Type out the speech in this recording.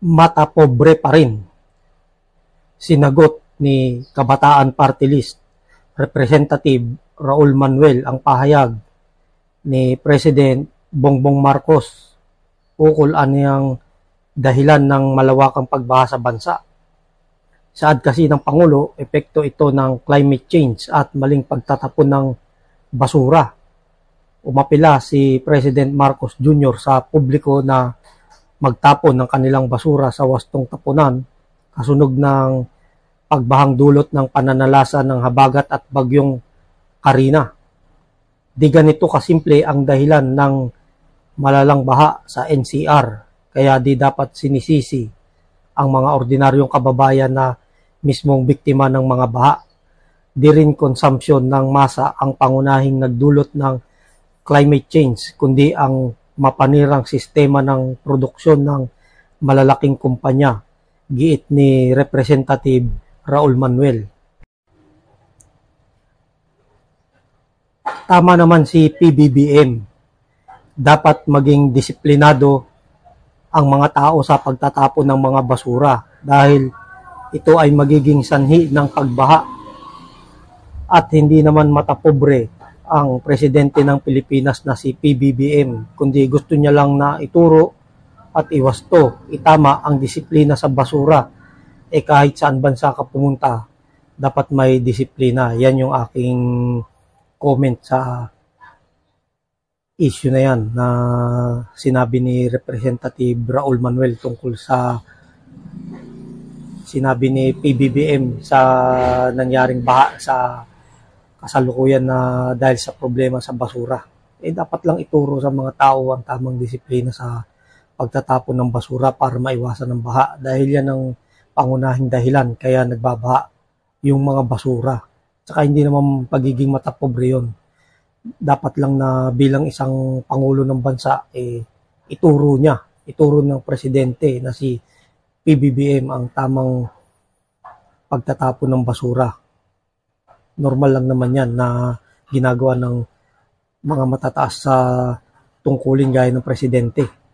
mata pobre pa rin. Sinagot ni Kabataan Party List Representative Raul Manuel ang pahayag ni President Bongbong Marcos ukol aniyang dahilan ng malawakang pagbaha sa bansa. Saad kasi ng Pangulo, epekto ito ng climate change at maling pagtatapon ng basura. Umapila si President Marcos Jr. sa publiko na magtapon ng kanilang basura sa wastong tapunan kasunod ng pagbahang dulot ng pananalasa ng habagat at bagyong Karina. Di ganito kasimple ang dahilan ng malalang baha sa NCR, kaya di dapat sinisisi ang mga ordinaryong kababayan na mismong biktima ng mga baha. Di rin consumption ng masa ang pangunahing nagdulot ng climate change, kundi ang mapanirang sistema ng produksyon ng malalaking kumpanya, giit ni Representative Raul Manuel. Tama naman si PBBM. Dapat maging disiplinado ang mga tao sa pagtatapon ng mga basura dahil ito ay magiging sanhi ng pagbaha at hindi naman matapobre ang presidente ng Pilipinas na si PBBM, kundi gusto niya lang na ituro at iwasto, itama ang disiplina sa basura. Kahit saan bansa ka pumunta, dapat may disiplina. Yan yung aking comment sa issue na yan na sinabi ni Representative Raul Manuel tungkol sa sinabi ni PBBM sa nangyaring baha sa kasalukuyan na dahil sa problema sa basura. Dapat lang ituro sa mga tao ang tamang disiplina sa pagtatapon ng basura para maiwasan ng baha dahil yan ang pangunahing dahilan kaya nagbabaha yung mga basura. Tsaka hindi naman pagiging matapobre yun. Dapat lang na bilang isang pangulo ng bansa, ituro ng presidente na si PBBM ang tamang pagtatapon ng basura. Normal lang naman yan na ginagawa ng mga matataas sa tungkulin gaya ng presidente.